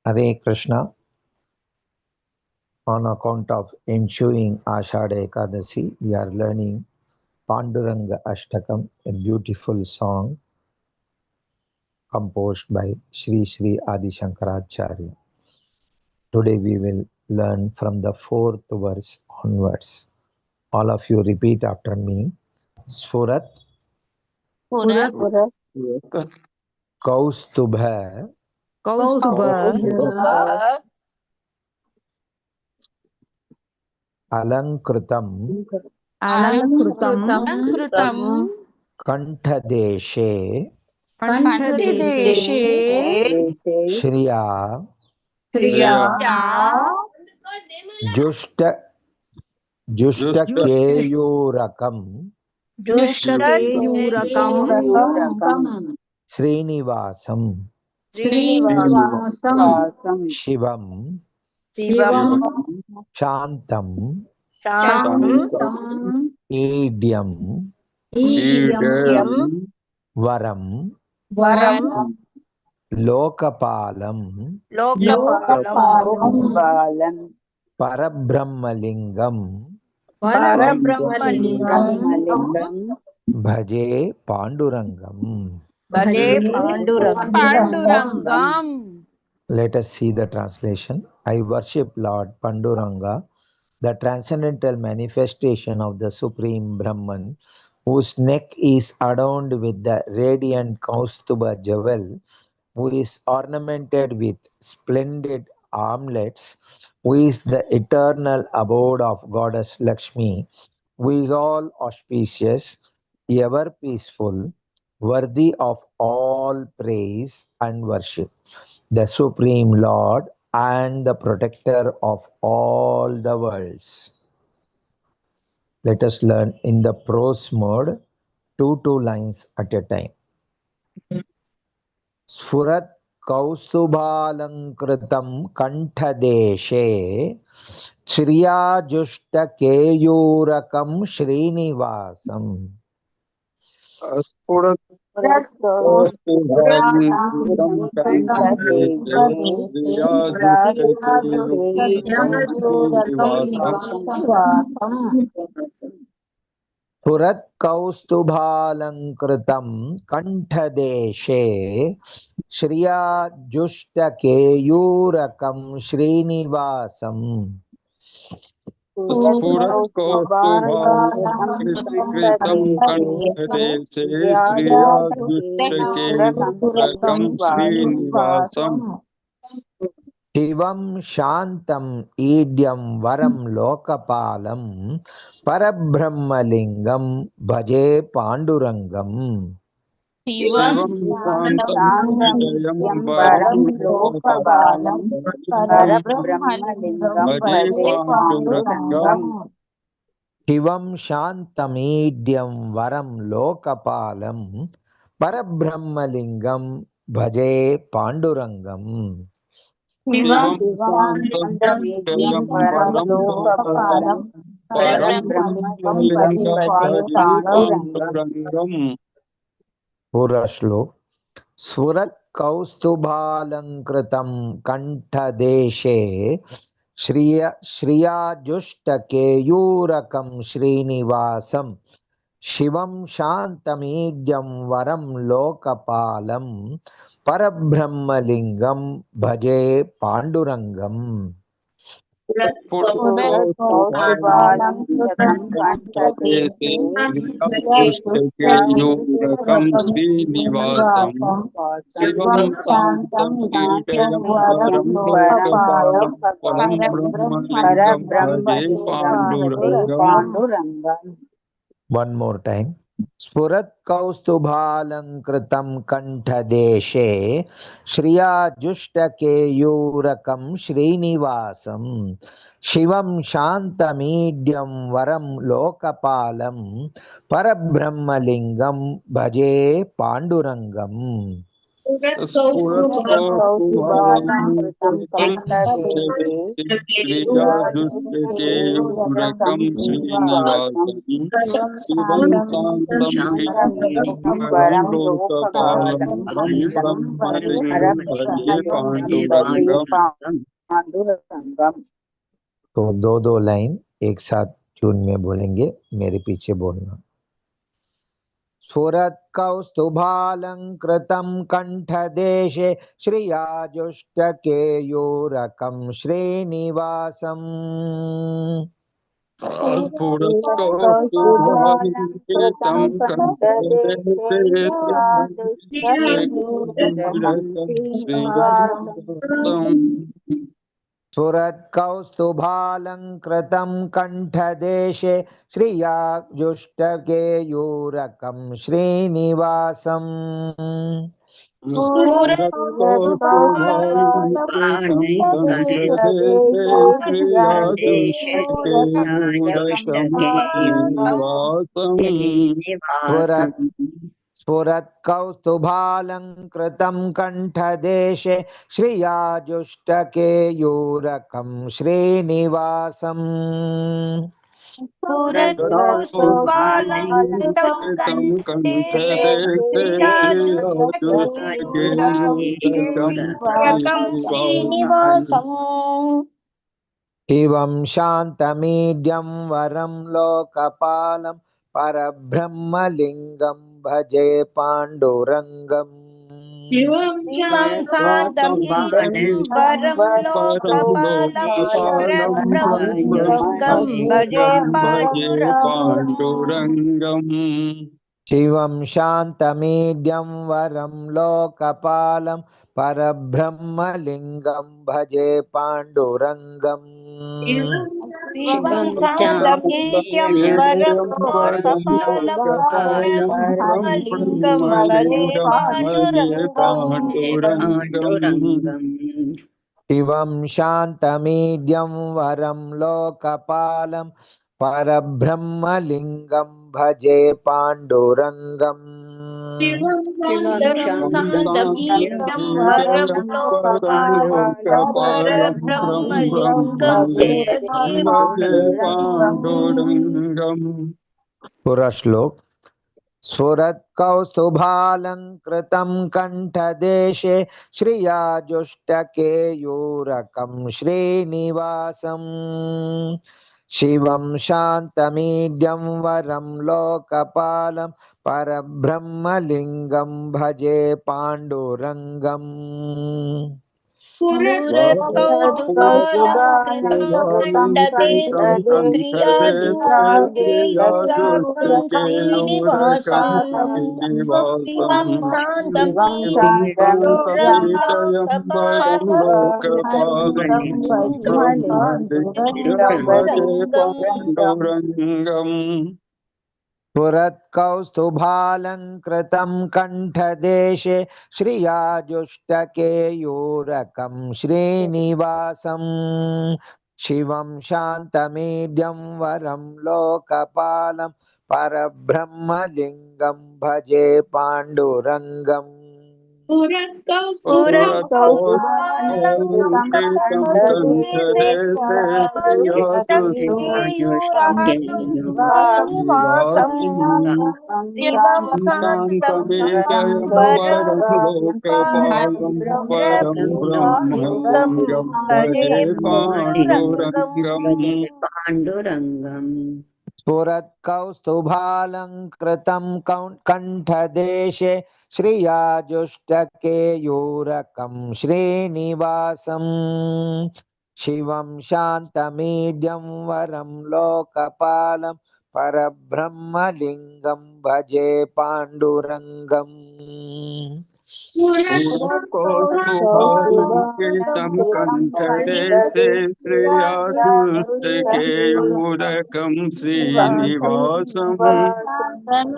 Hare Krishna. On account of ensuing Ashadha Ekadasi, we are learning Panduranga Ashtakam, a beautiful song composed by Sri Sri Adi Shankaracharya. Today we will learn from the fourth verse onwards. All of you repeat after me. Sfurat Purat Kaustubha Kaustubha Alankrutam Alankrutam Kantadeshe Kantadeshe Shriya Shriya Jushta Jushtakeyurakam Justakeyurakam Srinivasam Srinivasam Shivam Shivam Shantam Shantam Idyam Idam Varam Varam Lokapalam Lokapalam Parabrahmalingam Parabrahmalingam Bhaje Pandurangam. Bhade Pandurangam. Let us see the translation. I worship Lord Panduranga, the transcendental manifestation of the Supreme Brahman, whose neck is adorned with the radiant Kaustuba jewel, who is ornamented with splendid armlets, who is the eternal abode of Goddess Lakshmi, who is all auspicious, ever peaceful, worthy of all praise and worship, the Supreme Lord and the protector of all the worlds. Let us learn in the prose mode, two lines at a time. Sfurat Kaustubhalankritam Kantadeshe Chriyajushtakeyurakam Srinivasam. Spurat Kaustuභాలంకృతం కంఠదేశే శ్రియాజుష్టకేయూరకం Srinivasam. Sfurat Kaustubhalankritam Kantadeshe Chriyajushtakeyurakam Srinivasam. Spurat Kaustuභాలంకృతం కంఠదేశే శ్రియాజుష్టకేయూరకం Srinivasam. Shivam Shantam Idyam Varam Lokapalam Parabrahmalingam Bhaje Pandurangam. శివం శాంతం విజయం వరం లోకపాలం పరబ్రహ్మలింగం భజే Pandurangam. Shivam Shantamidhyam Varam Lokapalam Parabrahmalingam Bhaje Pandurangam. శివం శాంతం విజయం వరం లోకపాలం పరబ్రహ్మలింగం భజే Pandurangam. Purashlo Sfurat Kaustubhalankritam Kantadeshe Shriyajushtakeyurakam Srinivasam Shivam Shantamidhyam Varam Lokapalam Parabrahmalingam Bhaje Pandurangam. కౌస్తుభాలంకృతం కంఠదేశే శ్రియాజుష్టకేయూరకం Srinivasam. శివం శాంతం విజయం వరం లోకపాలం పరబ్రహ్మలింగం భజే Pandurangam. One more time. Spurat Kaustubhalankritam Kantadeshe Shriyajushtakeyurakam Srinivasam Shivam Shantamidhyam Varam Lokapalam Parabrahmalingam Bhaje Pandurangam. कौस्तुभालंकृतं स्फुरत्कौस्तुभालङ्कृतं कंठदेशे श्रियाजुष्टकेयूरकं श्रीयाजुष्टकेयूरकं श्रीनिवासं शिवं श्रीनिवासं शान्तं शान्तमीड्यं हीनं वरं लोकपालं लोकपालं ब्रह्मलिङ्गं भजे परब्रह्मलिङ्गं भजे पाण्डुरङ्गम्। पाण्डुरङ्गम्। तो दो दो लाइन एक साथ ट्यून में बोलेंगे, मेरे पीछे बोलना। स्फुरत्कौस्तुभालंकृतं कंठदेशे श्रियाजुष्टकेयूरकं श्रीनिवासम् स्फुरत्कौस्तुभमङ्कितं कौस्तुभालंकृतं कण्ठदेशे श्रीयाजुष्टकेयूरकं श्रीनिवासम्। स्फुरत्कौस्तुभालंकृतं कंठदेशे श्रियाजुष्टकेयूरकं श्रीनिवासम् स्फुरत्कौस्तुभमङ्कितं कण्ठदेशे श्रीयाजुष्टकेयूरकं श्रीनिवासम्। स्फुरत्कौस्तुभालंकृतं कंठदेशे श्रियाजुष्टकेयूरकं श्रीनिवासम् स्फुरत्कौस्तुभालंकृतं कंठदेशे श्रीयाजुष्टकेयूरकं श्रीयाजुष्टकेयूरकं श्रीनिवासम्। शिवं शान्तमीड्यं वरं लोकपालं परब्रह्मलिङ्गं भजे पाण्डुरङ्गम् शिवं शान्तमीडं वरं लोकपालं परब्रह्मलिङ्गं भजे पाण्डुरङ्गम्। पाण्डुरङ्गम्। शिवं शान्तमीड्यं वरं लोकपालं परब्रह्मलिङ्गं भजे पाण्डुरङ्गम् शिवं शान्तमीड्यं वरं लोकपालं परब्रह्मलिङ्गं भजे पाण्डुरङ्गम्। शिवं शान्तमीड्यं वरं लोकपालं परब्रह्मलिङ्गं भजे पाण्डुरङ्गम् शिवं शान्तमीड्यं वरं लोकपालं परब्रह्मलिङ्गं भजे पाण्डुरङ्गम्। पूरा श्लोक। स्फुरत्कौस्तुभालंकृतं कंठदेशे श्रियाजुष्टकेयूरकं श्रीनिवासम् शिवं शान्तमीड्यं वरं लोकपालं परब्रह्मलिङ्गं भजे पाण्डुरङ्गम् स्फुरत्कौस्तुभालंकृतं कंठदेशे श्रियाजुष्टकेयूरकं श्रीनिवासम् शिवं शान्तमीडं वरं लोकपालं परब्रह्मलिङ्गं पाण्डुरङ्गम्। स्फुरत्कौस्तुभालंकृतं कंठदेशे श्रियाजुष्टकेयूरकं श्रीनिवासम् शिवं शान्तमीड्यं वरं लोकपालं परब्रह्मलिङ्गं भजे पाण्डुरङ्गम् स्फुरत्कौस्तुभालंकृतं कंठदेशे श्रियाजुष्टकेयूरकं श्रीनिवासम् शिवं शान्तमीडं वरं लोकपालं परं परब्रह्मलिङ्गं भजे पाण्डुरङ्गम्। स्फुरत्कौस्तुभालंकृतं कंठदेशे श्रियाजुष्टकेयूरकं श्रीनिवासम् शिवं शान्तमीड्यं वरं लोकपालं परब्रह्मलिङ्गं भजे पाण्डुरङ्गम् कौस्तुभमङ्कितं कण्ठदेशे श्रियाजुष्टकेयूरकं श्रीनिवासम्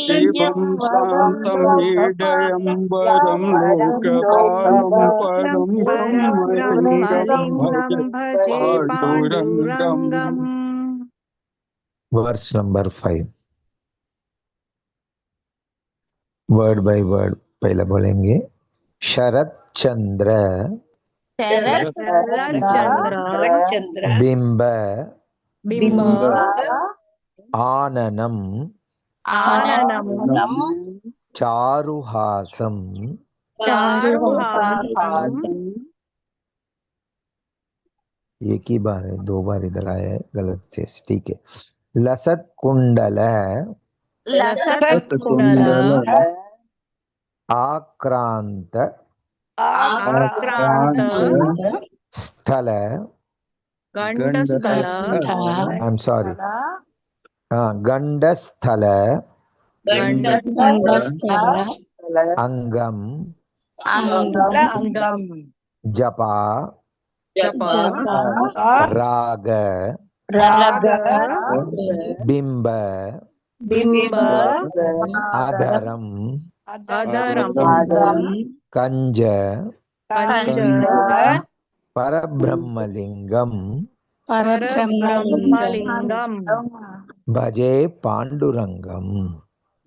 शिवं शान्तमीडयं लोकपालं परं ब्रह्मलिङ्गं भजे पाण्डुरङ्गम्। Verse number 5 word by word पहले बोलेंगे। शरत चंद्र शरच्चंद्र बिंब बिंब आननम आननम चारुहासम चारुहासम एक ही बार है, 2 बार इधर आया है गलत से, ठीक है। लसत कुंडल लसत कुंडल आक्रांत आक्रांत स्थल, गंडस्थल आई एम सॉरी, गंडस्थल गंडस्थल अंगम अंगम जपा जपा राग राग बिंब बिंब आधरम अधरम कंज कंज परब्रह्मलिंगम परब्रह्मलिंगम भजे पांडुरंगम।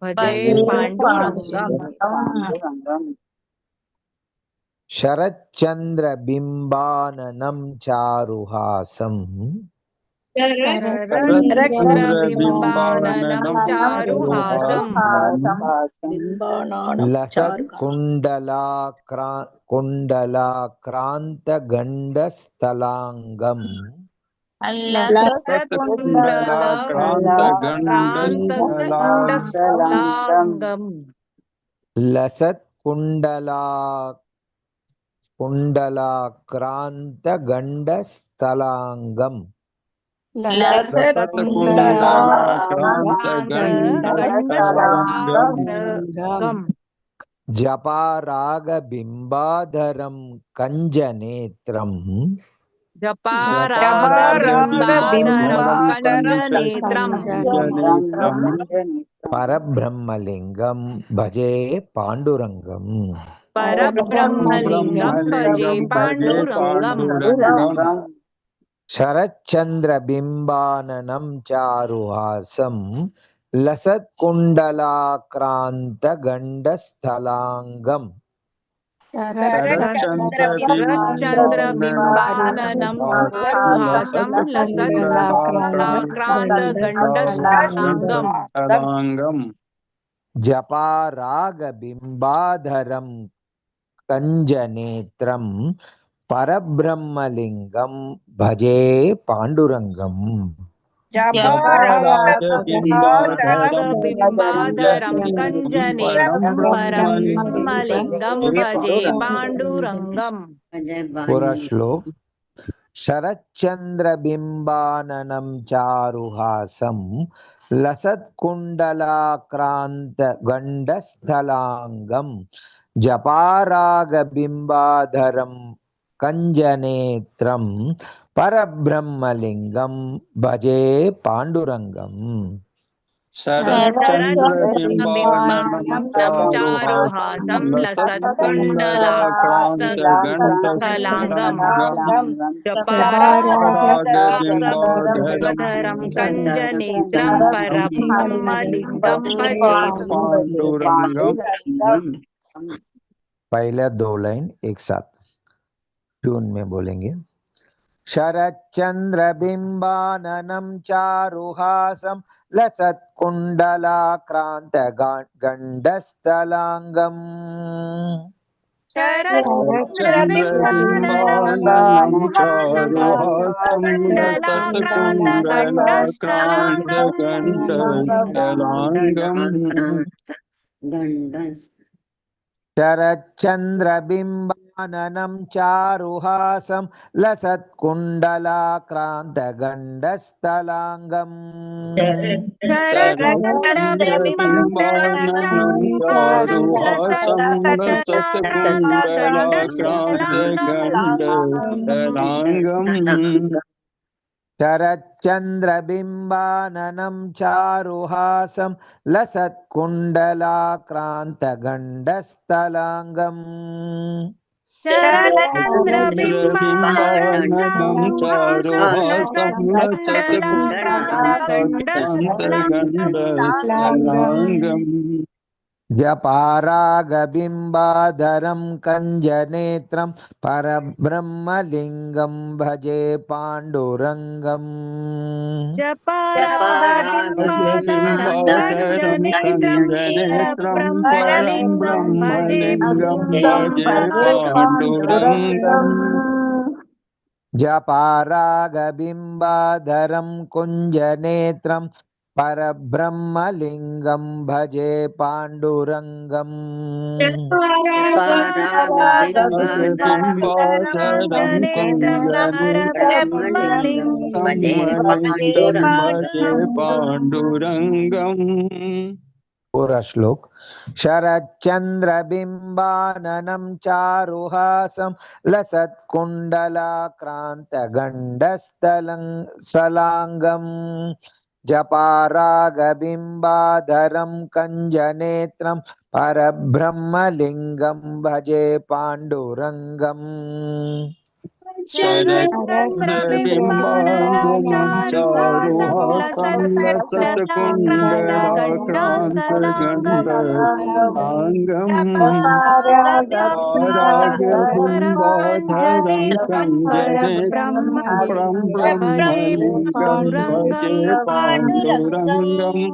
भजे पांडुरंगम शरच्चंद्र बिंबाननम चारुहासम शरच्चंद्रबिंबाननं चारुहासं लसत कुंडलाक्रांत गंडस्थलांगम लसत्कुंडलाक्रांत गंडस्थलांगम लसत कुंडलाक्रांत गंडस्थलांगम लसत्कुंडलाक्रांत गंडस्थलांगम जपा राग बिंबाधरम कंज नेत्रम परब्रह्मलिंगम भजे पांडुरंगम। परब्रह्मलिंगं भजे पांडुरंगं शरच्चंद्र बिंबाननम चारुहासम लसत कुंडलाक्रांत गंडस्थलांगम शरच्चंद्रबिंबाननं चारुहासं लसत्कुंडलाक्रांतगंडस्थलांगं जपा राग बिंबाधरम कंज नेत्रम परब्रह्मलिंगम भजे पांडुरंगम। बिंबाधरं कंजनेत्रं परब्रह्मलिंगं भजे पांडुरंगं। पूरा श्लोक। शरच्चंद्र बिंबाननम चारुहासम लसत कुंडलाक्रांत गंडस्थलांगम जपाराग बिंबाधरम कंजनेत्रम परब्रह्मलिंगम भजे पांडुरंगम। शरच्चंद्रबिंबाननं चारुहासं लसत्कुंडलाक्रांत गंडस्थलांगम जपारागबिंबाधरं कंजनेत्रं परब्रह्मलिंगं भजे पांडुरंगम। पहले 2 लाइन एक साथ ट्यून में बोलेंगे। शरच्चंद्र बिंबाननम चारुहासम लसत कुंडलाक्रांत गंडस्थलांगम शरच्चंद्रबिंबाननं चारुहासं लसत्कुंडलाक्रांत गंडस्थलांगम शरच्चंद्र बिंबाननम चारुहासम लसत कुंडलाक्रांत गंडस्थलांगम शरच्चंद्रबिंबाननं चारुहासं लसत्कुंडलाक्रांत गंडस्थलांगम शरच्चंद्र बिंबाननम चारुहासम लसत कुंडलाक्रांत गंडस्थलांगम शरच्चंद्रबिंबाननं चारुहासं लसत्कुंडलाक्रांत गंडस्थलांगम जपारागबिम्बाधरं कञ्जनेत्रं परब्रह्मलिङ्गं भजे पाण्डुरङ्गम् जपारागबिम्बाधरं कञ्जनेत्रं परं परब्रह्मलिङ्गं भजे ब्रह्मलिङ्गं भजे पाण्डुरङ्गम् जपारागबिम्बाधरं कुञ्जनेत्रं परब्रह्मलिङ्गं भजे पाण्डुरङ्गम् जपारागबिम्बाधरं बिम्बाधरं कञ्जनेत्रं कुञ्जनेत्रं परब्रह्मलिङ्गं भजे ब्रह्मलिङ्गं भजे पाण्डुरङ्गम् पूरा श्लोक शरच्चन्द्रबिम्बाननं चारुहासं लसत्कुण्डलाक्रान्तगण्डस्थलं सलाङ्गम् जपारागबिम्बाधरं कञ्जनेत्रं परब्रह्मलिङ्गं भजे पाण्डुरङ्गम् शरच्चन्द्रबिम्बाननं चारुहासं चारुहासं लसत्कुण्डलाक्रान्तगण्डस्थलाङ्गम् पारागबिम्बाधरं कञ्जनेत्रं ब्रह्मलिङ्गं भजे पाण्डुरङ्गम्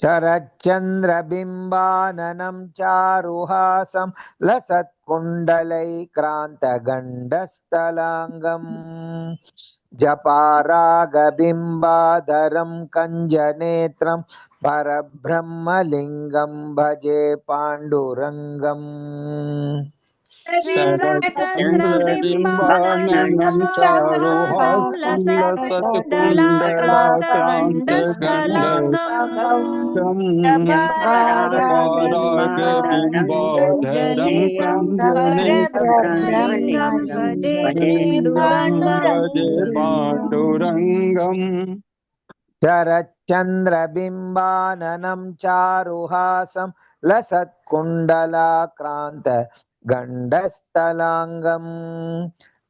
शरच्चन्द्रबिम्बाननं चारुहासं लसत्कुण्डलैक्रान्तगण्डस्थलाङ्गम् जपारागबिम्बाधरं कञ्जनेत्रं परब्रह्मलिङ्गं भजे पाण्डुरङ्गम् शरच्चन्द्रबिम्बाननं चारुहासं लसत्कुण्डलाक्रान्तगण्डस्थलाङ्गम् जपारागबिम्बाधरं कञ्जनेत्रं ब्रह्मलिङ्गं भजे पाण्डुरङ्गम् शरच्चन्द्रबिम्बाननं चारुहासं लसत्कुण्डलाक्रान्तगण्डस्थलाङ्गम्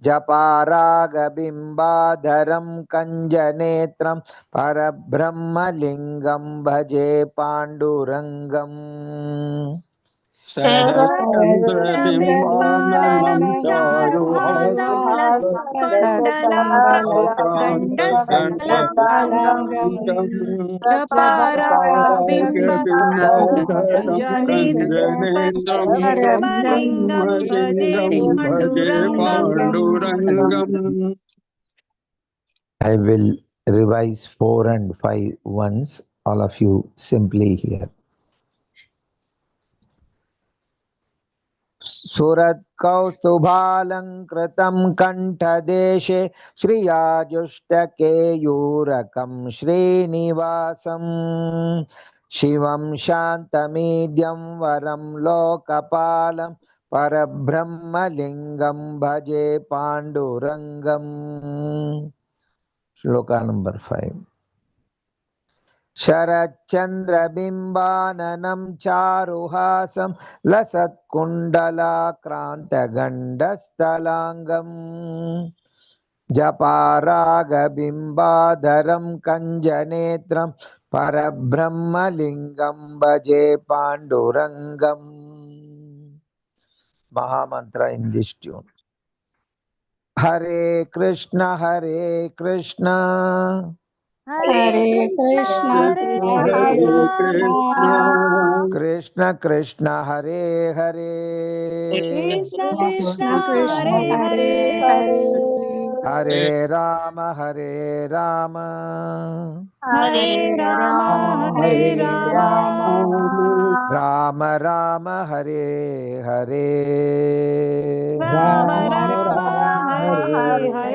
जपारागबिम्बाधरं कञ्जनेत्रं परब्रह्मलिङ्गं भजे पाण्डुरङ्गम् शरच्चन्द्रबिम्बाननं चारुहासं लसत्कुण्डलाक्रान्तगण्डस्थलाङ्गम् जपारागबिम्बाधरं कञ्जनेत्रं ब्रह्मलिङ्गं भजे पाण्डुरङ्गम् I will revise 4 and 5 once. All of you simply hear. सुरत्कौस्तुभालङ्कृतं कण्ठदेशे श्रियाजुष्टकेयूरकं श्रीनिवासं शिवं शान्तमीड्यं वरं लोकपालं परब्रह्मलिङ्गं भजे पाण्डुरङ्गम् श्लोका नंबर 5 शरच्चन्द्रबिम्बाननं चारुहासं लसत्कुण्डलाक्रान्तगण्डस्थलाङ्गम् जपारागबिम्बाधरं कञ्जनेत्रं परब्रह्मलिङ्गं भजे पाण्डुरङ्गम् महामंत्र in this tune. Hare Krishna Hare Krishna Krishna Krishna Hare Hare Krishna Krishna Krishna Hare Hare Hare Rama Hare Rama Hare Rama Hare Rama Rama Rama Hare Hare Rama Rama Hare Hare